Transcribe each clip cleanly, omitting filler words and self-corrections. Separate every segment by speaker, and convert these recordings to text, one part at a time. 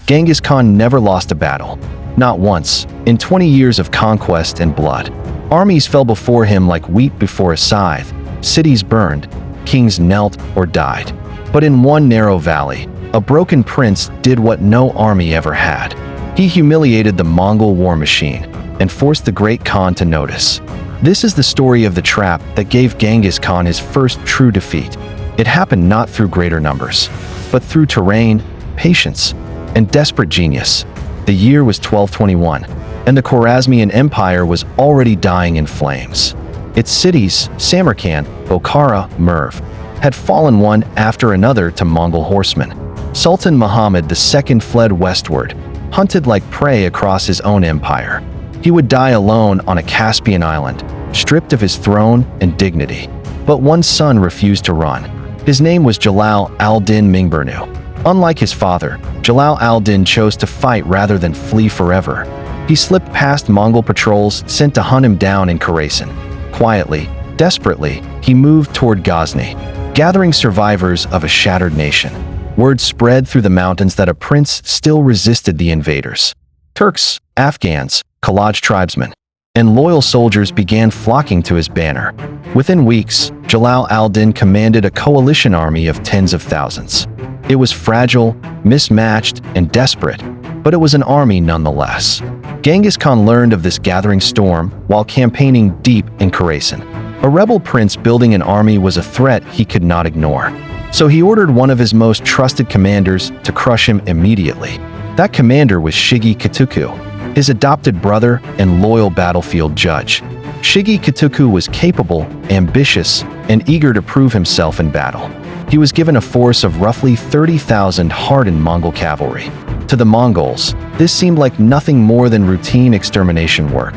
Speaker 1: Genghis Khan never lost a battle. Not once, in 20 years of conquest and blood. Armies fell before him like wheat before a scythe, cities burned, kings knelt or died. But in one narrow valley, a broken prince did what no army ever had. He humiliated the Mongol war machine and forced the great Khan to notice. This is the story of the trap that gave Genghis Khan his first true defeat. It happened not through greater numbers, but through terrain, patience, and desperate genius. The year was 1221, and the Khwarazmian Empire was already dying in flames. Its cities, Samarkand, Bokhara, Merv, had fallen one after another to Mongol horsemen. Sultan Muhammad II fled westward, hunted like prey across his own empire. He would die alone on a Caspian island, stripped of his throne and dignity. But one son refused to run. His name was Jalal al-Din Mingburnu. Unlike his father, Jalal al-Din chose to fight rather than flee forever. He slipped past Mongol patrols sent to hunt him down in Khorasan. Quietly, desperately, he moved toward Ghazni, gathering survivors of a shattered nation. Word spread through the mountains that a prince still resisted the invaders. Turks, Afghans, Khalaj tribesmen, and loyal soldiers began flocking to his banner. Within weeks, Jalal al-Din commanded a coalition army of tens of thousands. It was fragile, mismatched, and desperate, but it was an army nonetheless. Genghis Khan learned of this gathering storm while campaigning deep in Khorasan. A rebel prince building an army was a threat he could not ignore. So he ordered one of his most trusted commanders to crush him immediately. That commander was Shigi Katuku, his adopted brother and loyal battlefield judge. Shigi Katuku was capable, ambitious, and eager to prove himself in battle. He was given a force of roughly 30,000 hardened Mongol cavalry. To the Mongols, this seemed like nothing more than routine extermination work.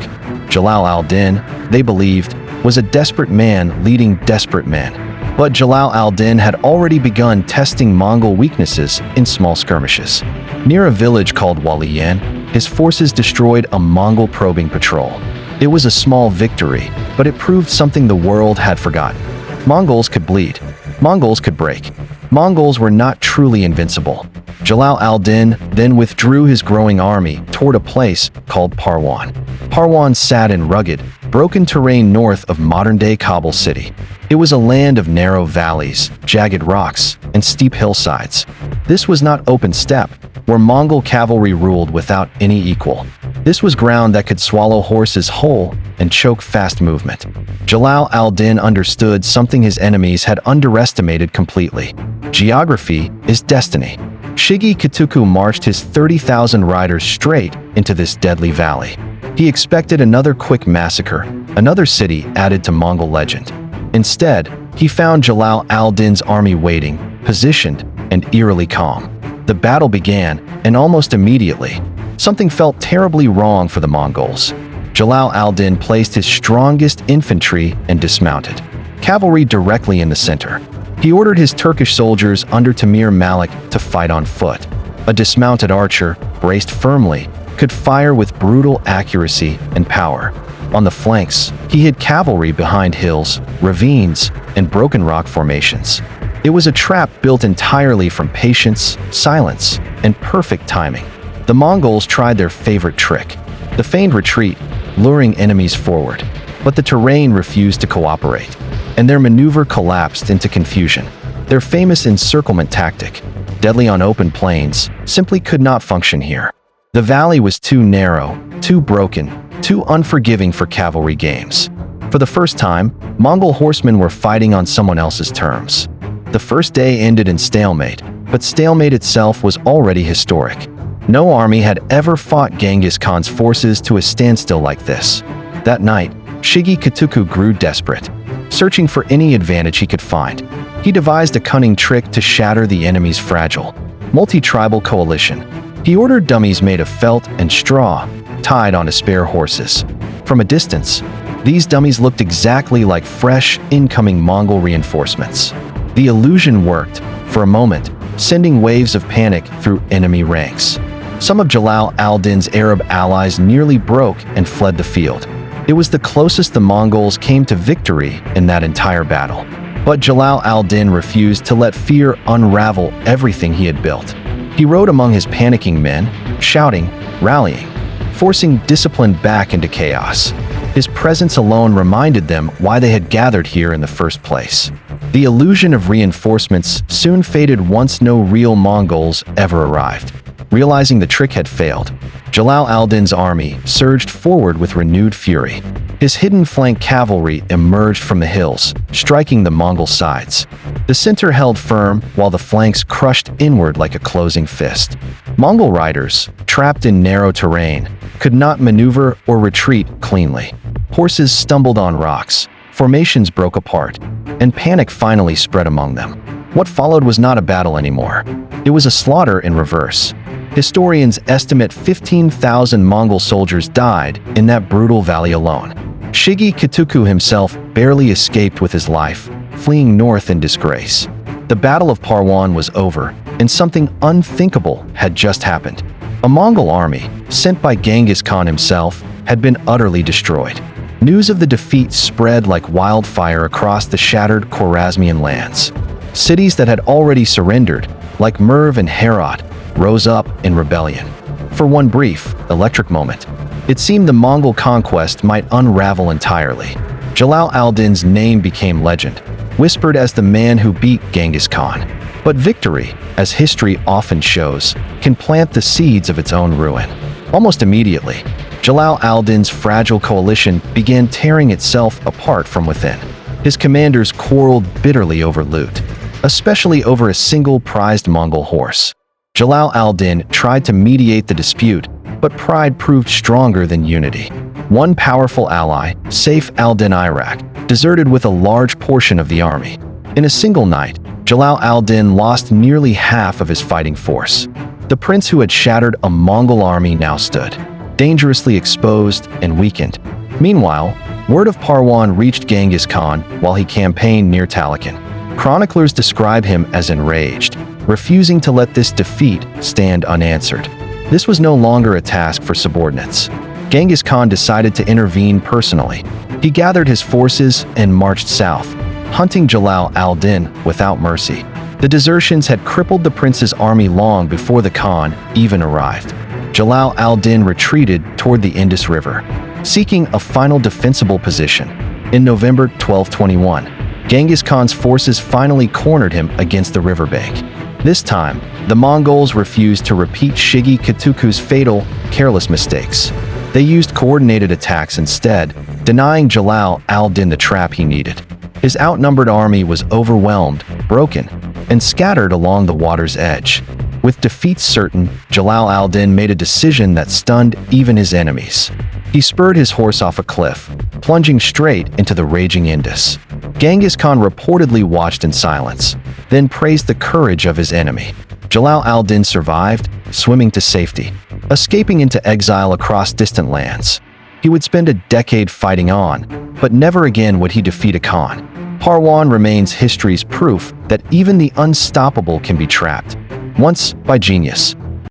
Speaker 1: Jalal al-Din, they believed, was a desperate man leading desperate men. But Jalal al-Din had already begun testing Mongol weaknesses in small skirmishes. Near a village called Waliyan, his forces destroyed a Mongol probing patrol. It was a small victory, but it proved something the world had forgotten. Mongols could bleed. Mongols could break. Mongols were not truly invincible. Jalal al-Din then withdrew his growing army toward a place called Parwan. Parwan sat in rugged, broken terrain north of modern-day Kabul city. It was a land of narrow valleys, jagged rocks, and steep hillsides. This was not open steppe, where Mongol cavalry ruled without any equal. This was ground that could swallow horses whole and choke fast movement. Jalal al-Din understood something his enemies had underestimated completely. Geography is destiny. Shigi Katuku marched his 30,000 riders straight into this deadly valley. He expected another quick massacre, another city added to Mongol legend. Instead, he found Jalal al-Din's army waiting, positioned, and eerily calm. The battle began, and almost immediately, something felt terribly wrong for the Mongols. Jalal al-Din placed his strongest infantry and dismounted cavalry directly in the center. He ordered his Turkish soldiers under Tamir Malik to fight on foot. A dismounted archer, braced firmly, could fire with brutal accuracy and power. On the flanks, he hid cavalry behind hills, ravines, and broken rock formations. It was a trap built entirely from patience, silence, and perfect timing. The Mongols tried their favorite trick, the feigned retreat, luring enemies forward. But the terrain refused to cooperate, and their maneuver collapsed into confusion. Their famous encirclement tactic, deadly on open plains, simply could not function here. The valley was too narrow, too broken, too unforgiving for cavalry games. For the first time, Mongol horsemen were fighting on someone else's terms. The first day ended in stalemate, but stalemate itself was already historic. No army had ever fought Genghis Khan's forces to a standstill like this. That night, Shigi Katuku grew desperate, searching for any advantage he could find. He devised a cunning trick to shatter the enemy's fragile, multi-tribal coalition. He ordered dummies made of felt and straw, tied onto spare horses. From a distance, these dummies looked exactly like fresh, incoming Mongol reinforcements. The illusion worked, for a moment, sending waves of panic through enemy ranks. Some of Jalal al-Din's Arab allies nearly broke and fled the field. It was the closest the Mongols came to victory in that entire battle. But Jalal al-Din refused to let fear unravel everything he had built. He rode among his panicking men, shouting, rallying, forcing discipline back into chaos. His presence alone reminded them why they had gathered here in the first place. The illusion of reinforcements soon faded once no real Mongols ever arrived. Realizing the trick had failed, Jalal al-Din's army surged forward with renewed fury. His hidden flank cavalry emerged from the hills, striking the Mongol sides. The center held firm while the flanks crushed inward like a closing fist. Mongol riders, trapped in narrow terrain, could not maneuver or retreat cleanly. Horses stumbled on rocks, formations broke apart, and panic finally spread among them. What followed was not a battle anymore. It was a slaughter in reverse. Historians estimate 15,000 Mongol soldiers died in that brutal valley alone. Shigi Katuku himself barely escaped with his life, fleeing north in disgrace. The Battle of Parwan was over, and something unthinkable had just happened. A Mongol army, sent by Genghis Khan himself, had been utterly destroyed. News of the defeat spread like wildfire across the shattered Khwarazmian lands. Cities that had already surrendered, like Merv and Herat, rose up in rebellion. For one brief, electric moment, it seemed the Mongol conquest might unravel entirely. Jalal al-Din's name became legend, whispered as the man who beat Genghis Khan. But victory, as history often shows, can plant the seeds of its own ruin. Almost immediately, Jalal al-Din's fragile coalition began tearing itself apart from within. His commanders quarreled bitterly over loot, especially over a single prized Mongol horse. Jalal al-Din tried to mediate the dispute, but pride proved stronger than unity. One powerful ally, Saif al-Din Iraq, deserted with a large portion of the army. In a single night, Jalal al-Din lost nearly half of his fighting force. The prince who had shattered a Mongol army now stood, dangerously exposed and weakened. Meanwhile, word of Parwan reached Genghis Khan while he campaigned near Talokan. Chroniclers describe him as enraged, refusing to let this defeat stand unanswered. This was no longer a task for subordinates. Genghis Khan decided to intervene personally. He gathered his forces and marched south, hunting Jalal al-Din without mercy. The desertions had crippled the prince's army long before the Khan even arrived. Jalal al-Din retreated toward the Indus River, seeking a final defensible position. In November 1221, Genghis Khan's forces finally cornered him against the riverbank. This time, the Mongols refused to repeat Shigi Katuku's fatal, careless mistakes. They used coordinated attacks instead, denying Jalal al-Din the trap he needed. His outnumbered army was overwhelmed, broken, and scattered along the water's edge. With defeat certain, Jalal al-Din made a decision that stunned even his enemies. He spurred his horse off a cliff, plunging straight into the raging Indus. Genghis Khan reportedly watched in silence, then praised the courage of his enemy. Jalal al-Din survived, swimming to safety, escaping into exile across distant lands. He would spend a decade fighting on, but never again would he defeat a Khan. Parwan remains history's proof that even the unstoppable can be trapped, once by genius,